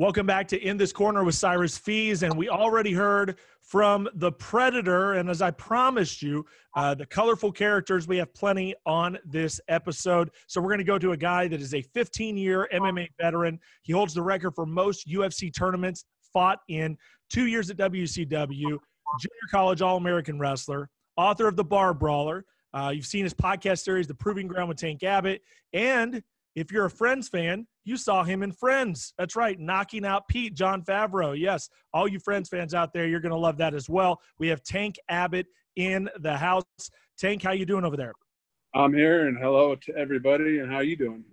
Welcome back to In This Corner with Cyrus Fees, and we already heard from the Predator, and as I promised you, the colorful characters, we have plenty on this episode. So we're going to go to a guy that is a 15-year MMA veteran. He holds the record for most UFC tournaments fought in, 2 years at WCW, junior college All-American wrestler, author of The Bar Brawler. You've seen his podcast series, The Proving Ground with Tank Abbott, and if you're a Friends fan, you saw him in Friends. That's right, knocking out Pete, Jon Favreau. Yes, all you Friends fans out there, you're going to love that as well. We have Tank Abbott in the house. Tank, how you doing over there? I'm here, and hello to everybody, and how you doing?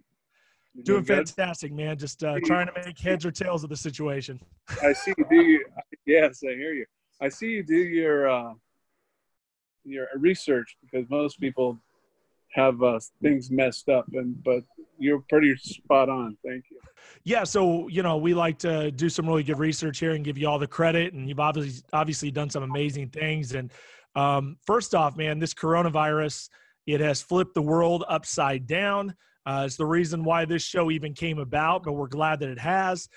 Doing fantastic, man. Just trying to make heads or tails of the situation. I see you do yes, I hear you. I see you do your research, because most people have things messed up, but you're pretty spot on. Thank you. Yeah, so we like to do some really good research here and give you all the credit, and you've obviously done some amazing things. And first off, man, this coronavirus, it has flipped the world upside down. It's the reason why this show even came about, but we're glad that it has.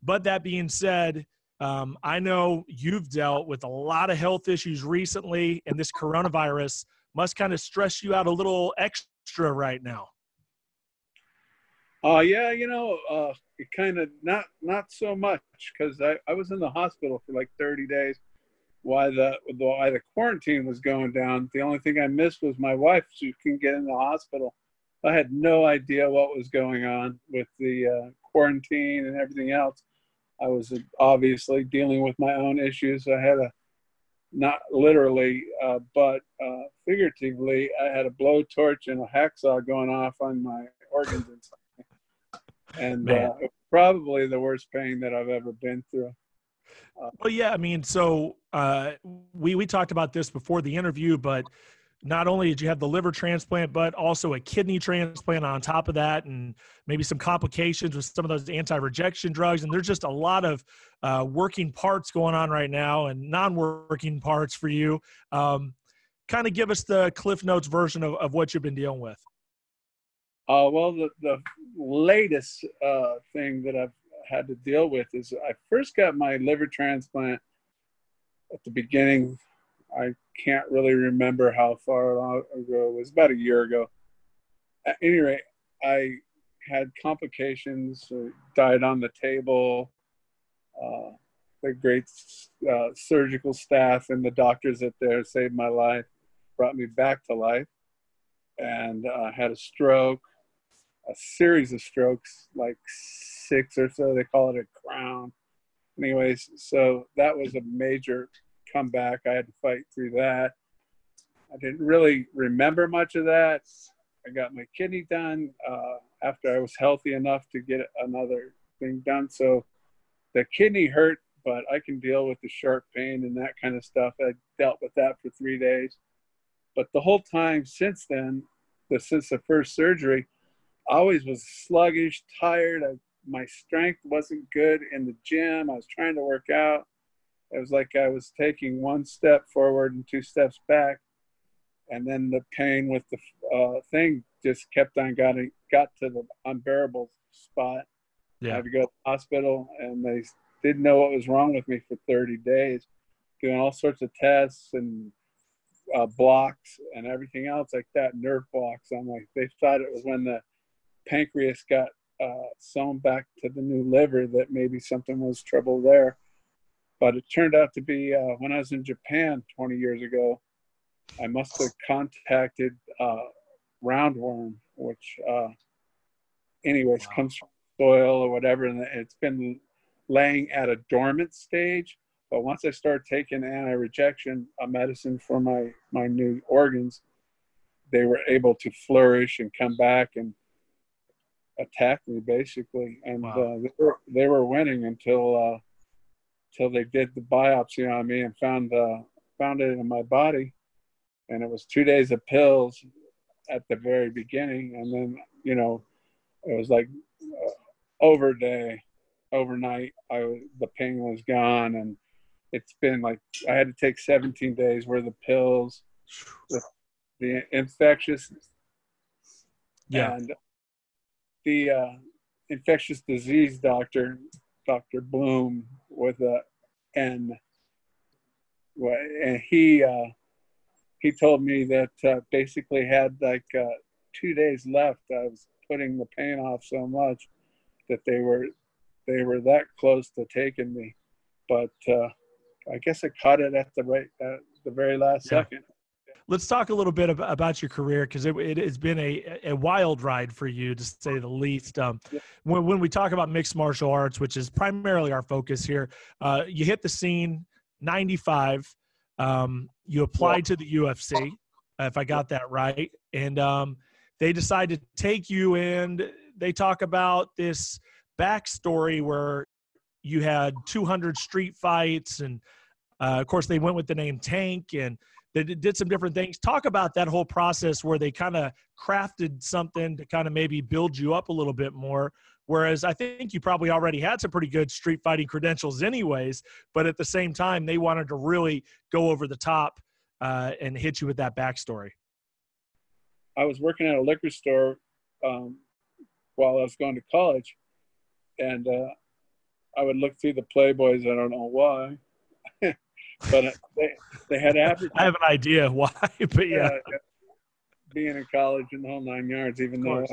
But that being said, I know you've dealt with a lot of health issues recently, and this coronavirus must kind of stress you out a little extra right now. Yeah, it kind of not so much, because I was in the hospital for like 30 days while the quarantine was going down. The only thing I missed was my wife. She couldn't get in the hospital. I had no idea what was going on with the quarantine and everything else. I was obviously dealing with my own issues. I had not literally, but figuratively, I had a blowtorch and a hacksaw going off on my organs and probably the worst pain that I've ever been through. Well, yeah, I mean, so we talked about this before the interview, but not only did you have the liver transplant, but also a kidney transplant on top of that, and maybe some complications with some of those anti-rejection drugs. And there's just a lot of working parts going on right now and non-working parts for you. Kind of give us the Cliff Notes version of what you've been dealing with. Well, the latest thing that I've had to deal with is I first got my liver transplant at the beginning. I can't really remember how far ago. It was about a year ago. At any rate, I had complications, died on the table. The great surgical staff and the doctors at there saved my life, brought me back to life. And I had a stroke, a series of strokes, like 6 or so. They call it a crown. Anyways, so that was a major comeback. I had to fight through that. I didn't really remember much of that. I got my kidney done after I was healthy enough to get another thing done. So the kidney hurt, but I can deal with the sharp pain and that kind of stuff. I dealt with that for 3 days. But the whole time since then, since the first surgery, I always was sluggish, tired. My strength wasn't good in the gym. I was trying to work out. It was like I was taking 1 step forward and 2 steps back. And then the pain with the thing just kept on got to the unbearable spot. Yeah. I had to go to the hospital, and they didn't know what was wrong with me for 30 days, doing all sorts of tests and blocks and everything else like that, nerve blocks. I'm like, they thought it was when the pancreas got sewn back to the new liver that maybe something was trouble there. But it turned out to be when I was in Japan 20 years ago, I must have contacted roundworm, which comes from soil or whatever, and it's been laying at a dormant stage. But once I started taking anti-rejection medicine for my new organs, they were able to flourish and come back and attack me, basically. And they were winning until they did the biopsy on me and found it in my body. And it was 2 days of pills at the very beginning. And then, it was like overnight, the pain was gone. And it's been like, I had to take 17 days worth of pills, the infectious. Yeah. And the infectious disease doctor Dr. Bloom with a N. And he told me that basically had like 2 days left. I was putting the pain off so much that they were that close to taking me, but I guess I caught it at the very last second. Let's talk a little bit about your career, because it has been a wild ride for you, to say the least. When we talk about mixed martial arts, which is primarily our focus here, you hit the scene 95. You applied to the UFC, if I got that right, and they decided to take you, and they talk about this backstory where you had 200 street fights, and of course they went with the name Tank, and they did some different things. Talk about that whole process where they kind of crafted something to kind of maybe build you up a little bit more. Whereas I think you probably already had some pretty good street fighting credentials anyways, but at the same time, they wanted to really go over the top and hit you with that backstory. I was working at a liquor store while I was going to college, and I would look through the Playboys. I don't know why. But they had advertised. I have an idea why, but yeah. Being in college and the whole 9 yards, even though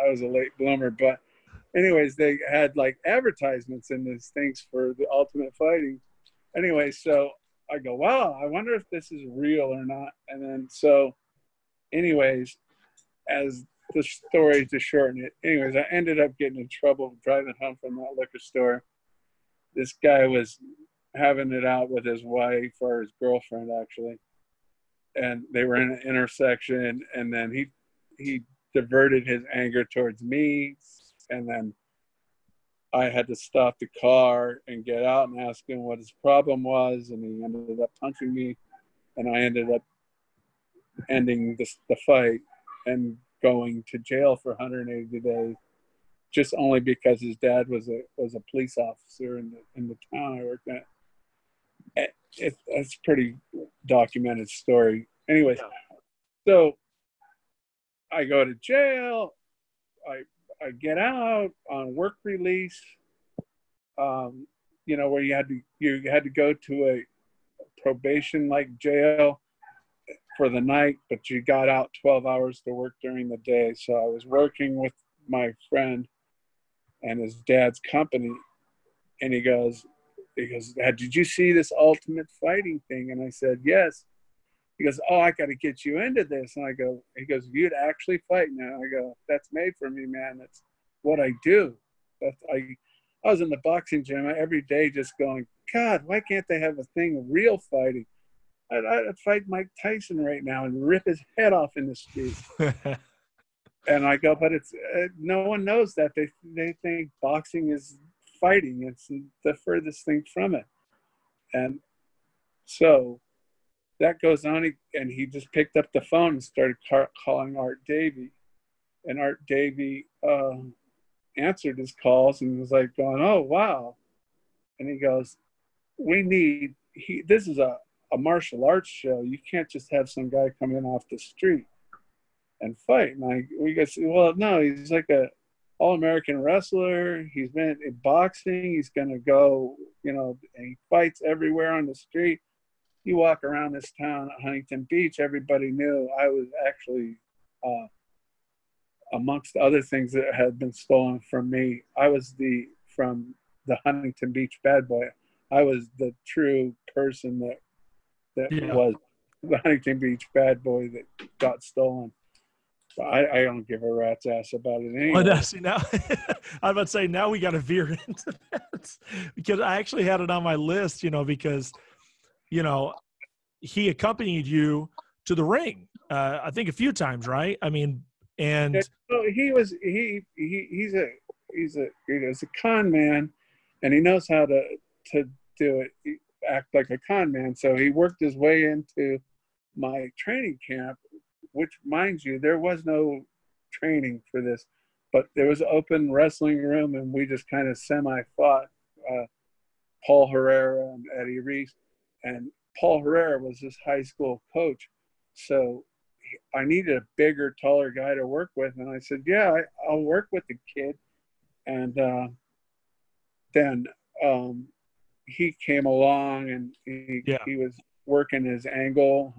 I was a late bloomer. But anyways, they had like advertisements in these things for the Ultimate Fighting. Anyway, so I go, wow, I wonder if this is real or not. And then so anyways, as the story to shorten it, anyways, I ended up getting in trouble driving home from that liquor store. This guy was having it out with his wife, or his girlfriend actually, and they were in an intersection, and then he diverted his anger towards me, and then I had to stop the car and get out and ask him what his problem was, and he ended up punching me, and I ended up ending the fight and going to jail for 180 days, just only because his dad was a police officer in the town I worked at. It's a pretty documented story. Anyways, so I go to jail. I get out on work release. Where you had to go to a probation like jail for the night, but you got out 12 hours to work during the day. So I was working with my friend and his dad's company, and he goes, did you see this Ultimate Fighting thing? And I said, yes. He goes, oh, I got to get you into this. And he goes, you'd actually fight now? I go, that's made for me, man. That's what I do. I was in the boxing gym every day just going, God, why can't they have a thing of real fighting? I'd fight Mike Tyson right now and rip his head off in the street. And I go, but it's no one knows that. They think boxing is fighting. It's the furthest thing from it. And so that goes on, and he just picked up the phone and started calling Art Davey. And Art Davey answered his calls and was like going, oh, wow. And he goes, this is a martial arts show. You can't just have some guy come in off the street and fight. And we go, well, no, he's like a all-American wrestler. He's been in boxing. He's going to go, and he fights everywhere on the street. You walk around this town at Huntington Beach, everybody knew I was actually, amongst other things that had been stolen from me, I was from the Huntington Beach bad boy. I was the true person that was the Huntington Beach bad boy that got stolen. I don't give a rat's ass about it anyway. Well, see, now I'm about to say, now we got to veer into that, because I actually had it on my list, because he accompanied you to the ring, I think a few times, right? I mean, and he's a con man, and he knows how to do it, act like a con man. So he worked his way into my training camp, which, mind you, there was no training for this, but there was an open wrestling room, and we just kind of semi-fought Paul Herrera and Eddie Reese. And Paul Herrera was his high school coach. So I needed a bigger, taller guy to work with. And I said, yeah, I'll work with the kid. And then he came along and he was working his angle.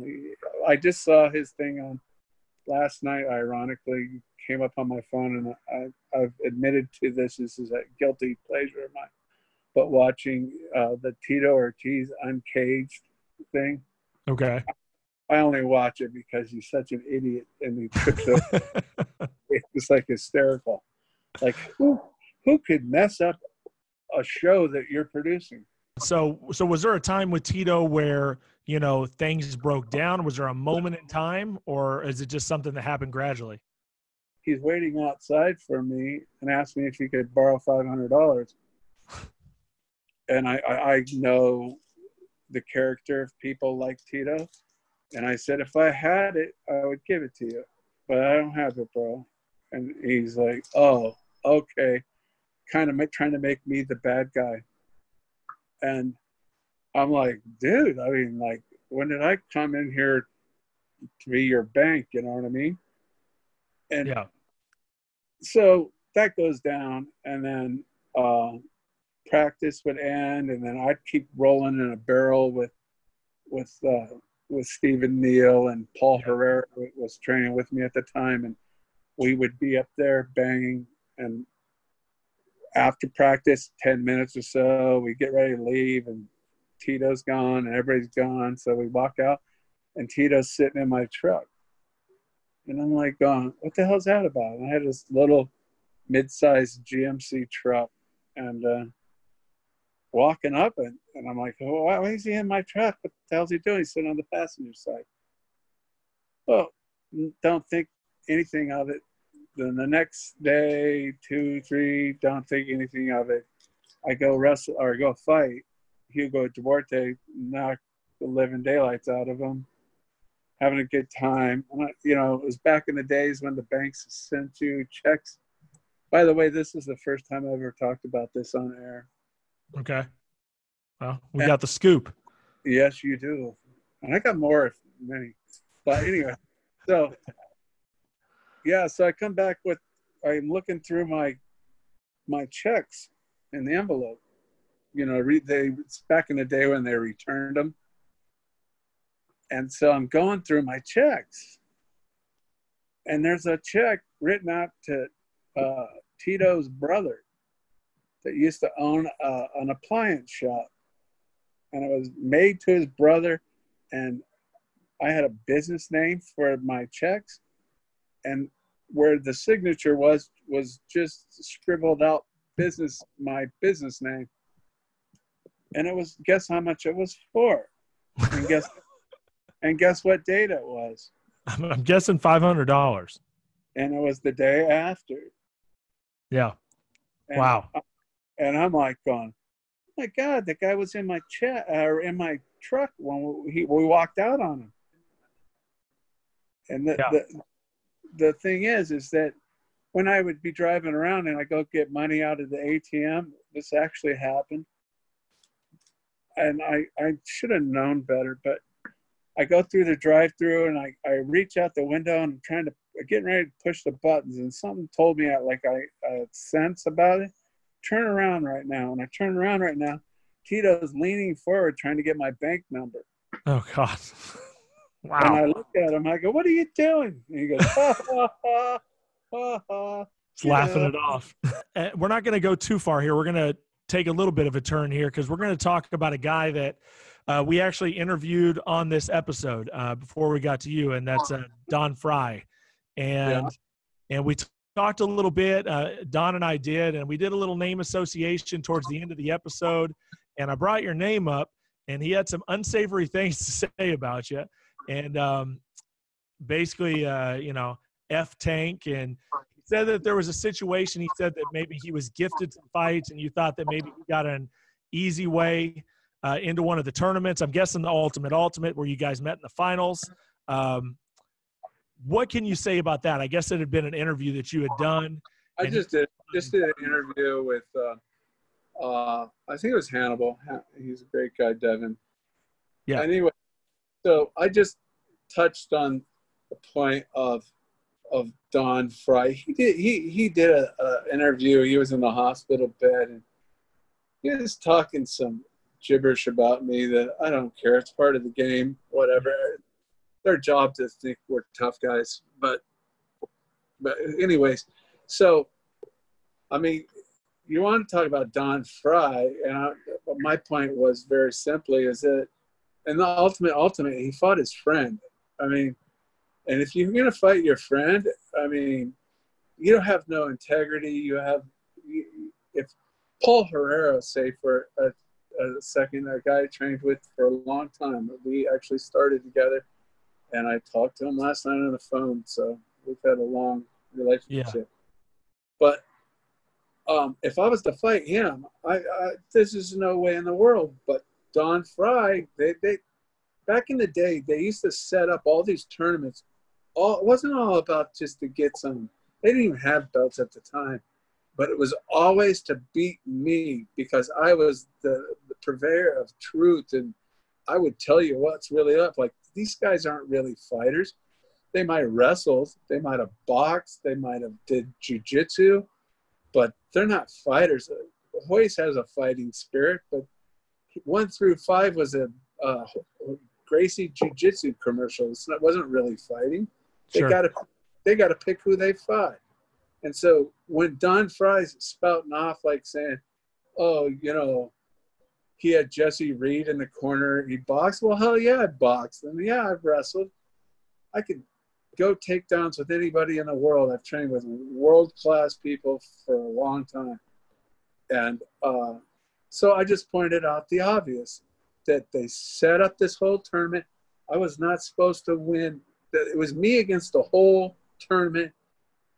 I just saw his thing on last night, ironically, came up on my phone, and I've admitted to this. This is a guilty pleasure of mine. But watching the Tito Ortiz Uncaged thing. Okay. I only watch it because he's such an idiot, and he took the. It's like hysterical. Like who could mess up a show that you're producing? So was there a time with Tito where, you know, things broke down? Was there a moment in time, or is it just something that happened gradually? He's waiting outside for me and asked me if he could borrow $500. And I know the character of people like Tito. And I said, if I had it, I would give it to you. But I don't have it, bro. And he's like, oh, okay. Kind of trying to make me the bad guy. And I'm like, dude, I mean, like, when did I come in here to be your bank? You know what I mean? And yeah. So that goes down, and then practice would end, and then I'd keep rolling in a barrel with Stephen Neal, and Paul Herrera was training with me at the time, and we would be up there banging. And after practice, 10 minutes or so, we get ready to leave, and Tito's gone and everybody's gone. So we walk out, and Tito's sitting in my truck. And I'm like, going, what the hell's that about? And I had this little mid-sized GMC truck, and walking up, and I'm like, oh, why is he in my truck? What the hell's he doing? He's sitting on the passenger side. Well, don't think anything of it. Then the next day, 2, 3, don't think anything of it. I go wrestle or go fight. Hugo Duarte, knocked the living daylights out of him. Having a good time. You know, it was back in the days when the banks sent you checks. By the way, this is the first time I ever talked about this on air. Okay. Well, we got the scoop. Yes, you do. And I got more, if many. But anyway, so yeah, so I come back with, I'm looking through my checks in the envelope. You know, it's back in the day when they returned them. And so I'm going through my checks, and there's a check written out to Tito's brother that used to own an appliance shop. And it was made to his brother, and I had a business name for my checks, and where the signature was just scribbled out my business name. And it was, guess how much it was for? And guess what date it was? I'm guessing $500. And it was the day after. Yeah. And wow. And I'm like going, oh my God, the guy was in my in my truck when we walked out on him. And the thing is that when I would be driving around and I go get money out of the ATM, this actually happened. And I should have known better, but I go through the drive-through, and I reach out the window, and I'm getting ready to push the buttons, and something told me I sense about it. Turn around right now. And I turn around right now. Tito's leaning forward trying to get my bank number. Oh, God. Wow. And I look at him. I go, what are you doing? And he goes, ha, ha, ha, ha, ha. Just laughing it off. We're not going to go too far here. We're going to take a little bit of a turn here because we're going to talk about a guy that we actually interviewed on this episode before we got to you, and that's Don Frye. And we talked a little bit, Don and I did, and we did a little name association towards the end of the episode, and I brought your name up, and he had some unsavory things to say about you. And basically, you know, F Tank, and he said that there was a situation. He said that maybe he was gifted some fights, and you thought that maybe he got an easy way into one of the tournaments. I'm guessing the Ultimate, where you guys met in the finals. What can you say about that? I guess it had been an interview that you had done. I just did an interview with, I think it was Hannibal. He's a great guy, Devin. Yeah. Anyway, so I just touched on the point of Don Frye. He did an interview. He was in the hospital bed, and he was talking some gibberish about me that I don't care. It's part of the game, whatever. Their job to think we're tough guys. But anyways, so, I mean, you want to talk about Don Frye, and my point was very simply is that, and the ultimate, he fought his friend. I mean, and if you're going to fight your friend, I mean, you don't have no integrity. If Paul Herrera, say for a second, a guy I trained with for a long time, we actually started together, and I talked to him last night on the phone, so we've had a long relationship. Yeah. But if I was to fight him, this is no way in the world. But Don Frye, they back in the day, they used to set up all these tournaments. It wasn't all about just to get some. They didn't even have belts at the time, but it was always to beat me because I was the purveyor of truth, and I would tell you what's really up. Like, these guys aren't really fighters. They might have wrestled, they might have boxed, they might have did jiu-jitsu, but they're not fighters. Hoist has a fighting spirit, but 1 through 5 was a Gracie jiu-jitsu commercial. It wasn't really fighting. Sure. They got to pick who they fought. And so when Don Frye's spouting off like saying, oh, you know, he had Jesse Reed in the corner, he boxed. Well, hell yeah, I boxed. And yeah, I've wrestled. I could go takedowns with anybody in the world. I've trained with world-class people for a long time. And so I just pointed out the obvious, that they set up this whole tournament. I was not supposed to win. It was me against the whole tournament,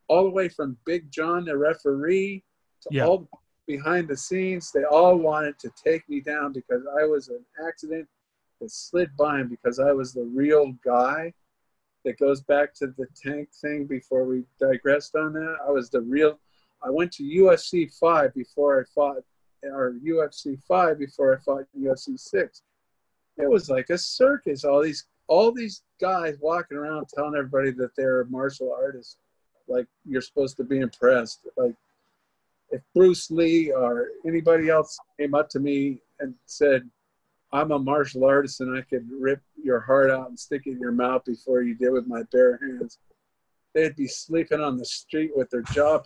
all the way from Big John, the referee, to all behind the scenes. They all wanted to take me down because I was an accident that slid by him, because I was the real guy. That goes back to the Tank thing before we digressed on that. I was the real. I went to UFC 5 before I fought, or UFC 5 before I fought UFC 6. It was like a circus. All these guys walking around telling everybody that they're martial artists. Like, you're supposed to be impressed. Like, if Bruce Lee or anybody else came up to me and said, I'm a martial artist and I could rip your heart out and stick it in your mouth before you did with my bare hands, they'd be sleeping on the street with their jaw.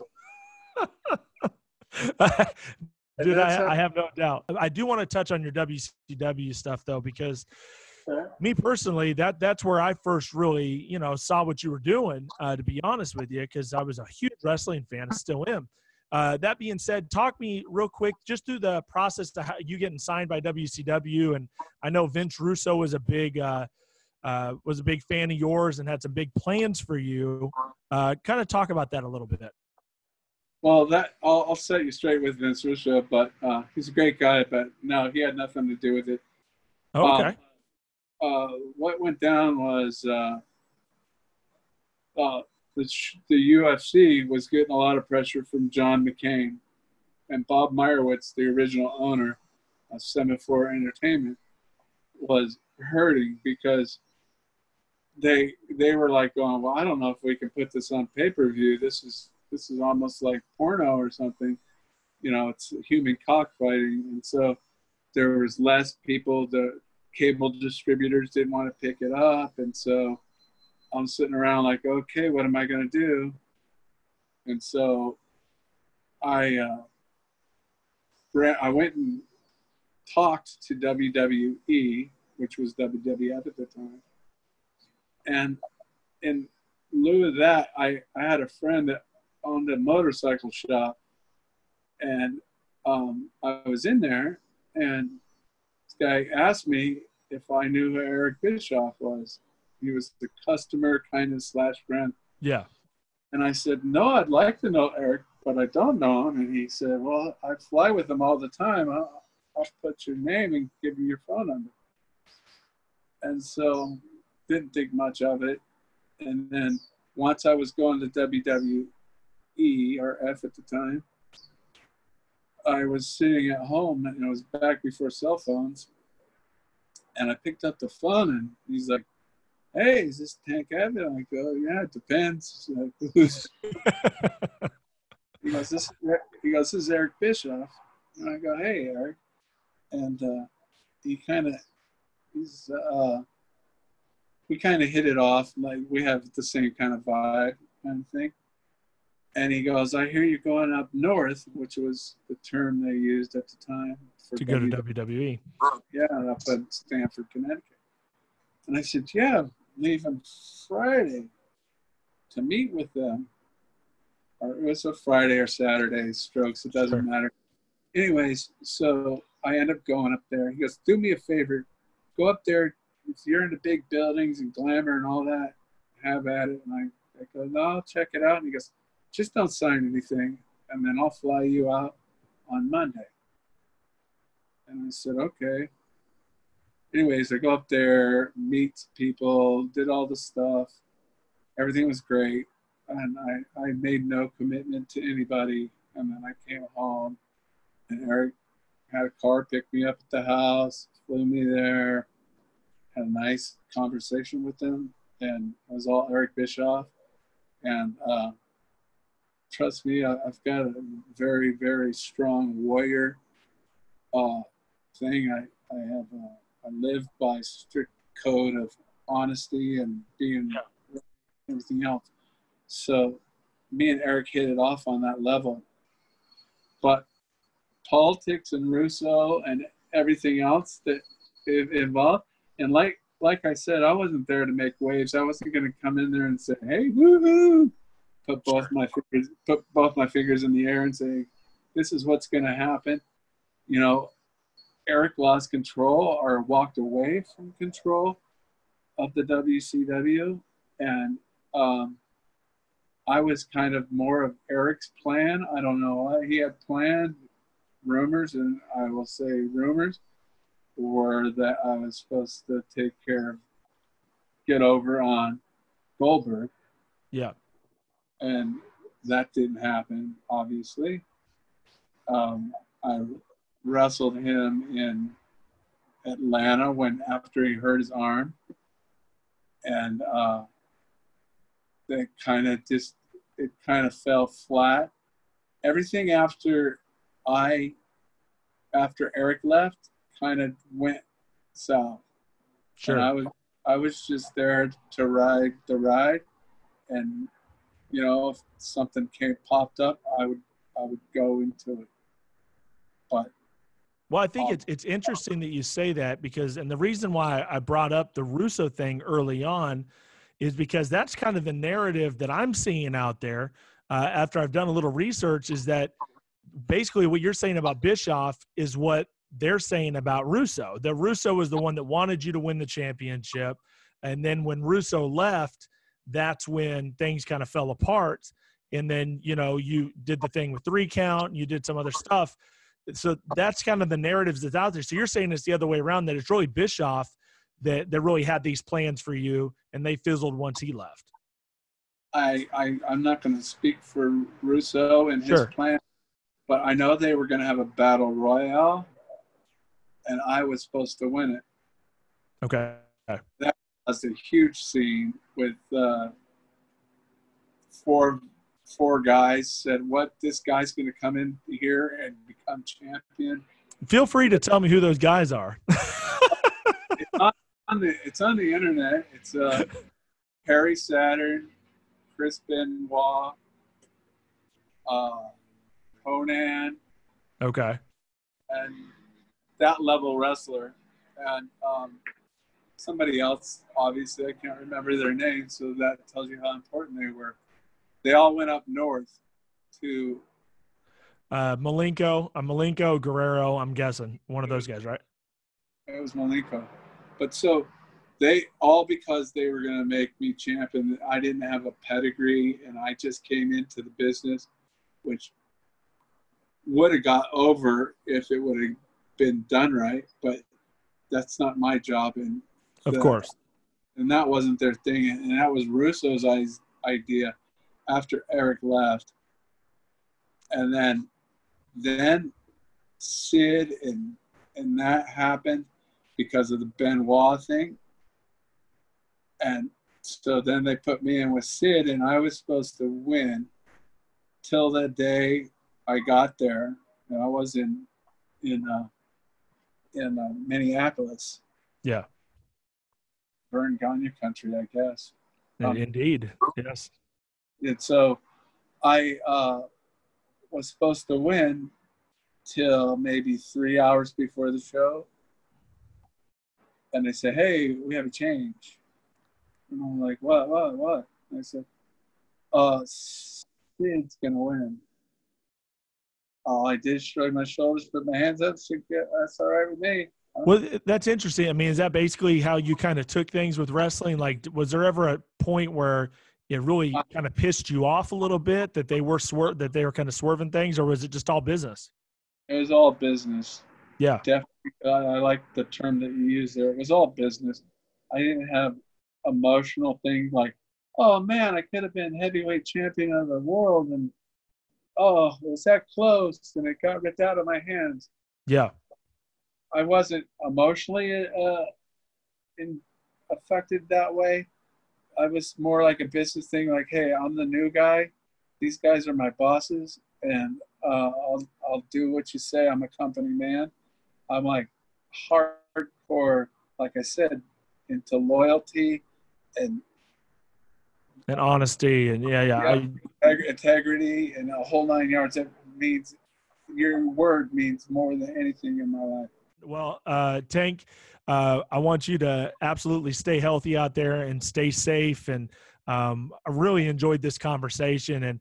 Dude, I have no doubt. I do want to touch on your WCW stuff, though, because me personally, that's where I first really, saw what you were doing, to be honest with you, because I was a huge wrestling fan and still am. That being said, talk me real quick just through the process to how you getting signed by WCW. And I know Vince Russo was a big fan of yours and had some big plans for you. Kind of talk about that a little bit. Well, I'll set you straight with Vince Russo, but he's a great guy, but no, he had nothing to do with it. Okay. What went down was the UFC was getting a lot of pressure from John McCain, and Bob Meyerowitz, the original owner of Semaphore Entertainment, was hurting because they were like going, well, I don't know if we can put this on pay-per-view. This is almost like porno or something. It's human cockfighting. And so there was less people. The cable distributors didn't want to pick it up. And so I'm sitting around like, okay, what am I going to do? And so I went and talked to WWE, which was WWF at the time. And in lieu of that, I had a friend that owned a motorcycle shop, and I was in there, and this guy asked me if I knew who Eric Bischoff was. He was the customer kind of / friend. Yeah. And I said, no, I'd like to know Eric, but I don't know him. And he said, well, I fly with him all the time. I'll put your name and give you your phone number. And so didn't think much of it. And then once I was going to WWE, or F at the time, I was sitting at home, and it was back before cell phones. And I picked up the phone, and he's like, hey, is this Tank Abbott? I go, yeah, it depends. He goes, this is Eric Bischoff. And I go, hey, Eric. And we kind of hit it off. Like, we have the same kind of vibe kind of thing. And he goes, I hear you're going up north, which was the term they used at the time. To go to WWE. Yeah, up in Stamford, Connecticut. And I said, yeah, leaving Friday to meet with them. Or it was a Friday or Saturday, strokes, it doesn't matter. Anyways, so I end up going up there. He goes, do me a favor, go up there. If you're in the big buildings and glamour and all that, have at it. And I go, no, I'll check it out. And he goes, just don't sign anything, and then I'll fly you out on Monday. And I said, okay. Anyways, I go up there, meet people, did all the stuff. Everything was great. And I made no commitment to anybody. And then I came home, and Eric had a car pick me up at the house, flew me there, had a nice conversation with him. And it was all Eric Bischoff. And trust me, I've got a very, very strong warrior thing. I live by strict code of honesty and being everything else. So me and Eric hit it off on that level. But politics and Russo and everything else that involved, and like I said, I wasn't there to make waves. I wasn't going to come in there and say, hey, woo-hoo, put both my fingers in the air and say, this is what's going to happen. You know, Eric lost control or walked away from control of the WCW. And I was kind of more of Eric's plan. I don't know. He had planned rumors, and I will say rumors, or that I was supposed to get over on Goldberg. Yeah. And that didn't happen, obviously. I wrestled him in Atlanta after he hurt his arm. And it kind of fell flat. Everything after Eric left kind of went south. Sure. And I was just there to ride the ride, and you know, if something popped up, I would go into it. But well, I think it's interesting that you say that, because, and the reason why I brought up the Russo thing early on is because that's kind of the narrative that I'm seeing out there after I've done a little research, is that basically what you're saying about Bischoff is what they're saying about Russo. That Russo was the one that wanted you to win the championship. And then when Russo left, that's when things kind of fell apart. And then, you know, you did the thing with 3 count, and you did some other stuff. So that's kind of the narratives that's out there. So you're saying it's the other way around, that it's really Bischoff that really had these plans for you, and they fizzled once he left. I'm not going to speak for Russo and his plan, but I know they were going to have a battle royale, and I was supposed to win it. Okay. That was a huge scene with four guys said, what, this guy's going to come in here and become champion? Feel free to tell me who those guys are. It's on the internet. It's Harry Saturn, Chris Benoit, Conan. Okay. And that level wrestler. And somebody else, obviously, I can't remember their names, so that tells you how important they were. They all went up north to Malenko, Guerrero, I'm guessing. One of those guys, right? It was Malenko. But so they all, because they were going to make me champion, I didn't have a pedigree, and I just came into the business, which would have got over if it would have been done right, but that's not my job. And of course. And that wasn't their thing. And that was Russo's idea after Eric left. And then Sid and that happened because of the Benoit thing. And so then they put me in with Sid, and I was supposed to win till the day I got there. And I was in in Minneapolis. Yeah. Vern Gagne country, I guess. Indeed. Yes. And so I was supposed to win till maybe 3 hours before the show. And they said, hey, we have a change. And I'm like, what? And I said, Sid's going to win. I did shrug my shoulders, put my hands up. Said, yeah, that's all right with me. Well, that's interesting. I mean, is that basically how you kind of took things with wrestling? Like, was there ever a point where it really kind of pissed you off a little bit that they were kind of swerving things, or was it just all business? It was all business. Yeah. Definitely. I like the term that you used there. It was all business. I didn't have emotional things like, oh man, I could have been heavyweight champion of the world, and oh, it was that close, and it got ripped out of my hands. Yeah. I wasn't emotionally affected that way. I was more like a business thing, like, hey, I'm the new guy. These guys are my bosses, and I'll do what you say. I'm a company man. I'm like hardcore, like I said, into loyalty and honesty and integrity and a whole 9 yards. That means your word means more than anything in my life. Well, Tank, I want you to absolutely stay healthy out there and stay safe. And I really enjoyed this conversation, and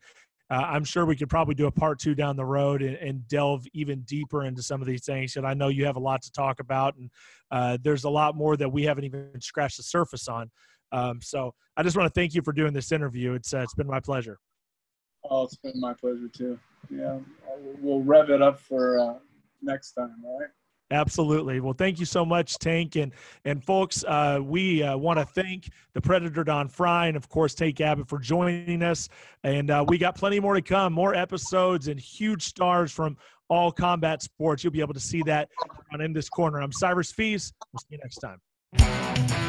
I'm sure we could probably do a part 2 down the road and delve even deeper into some of these things. And I know you have a lot to talk about, and there's a lot more that we haven't even scratched the surface on. So I just want to thank you for doing this interview. It's been my pleasure. Oh, it's been my pleasure too. Yeah, we'll rev it up for next time, all right? Absolutely. Well, thank you so much, Tank. And folks, we want to thank the Predator, Don Frye, and, of course, Tank Abbott for joining us. And we got plenty more to come, more episodes and huge stars from all combat sports. You'll be able to see that on In This Corner. I'm Cyrus Fees. We'll see you next time.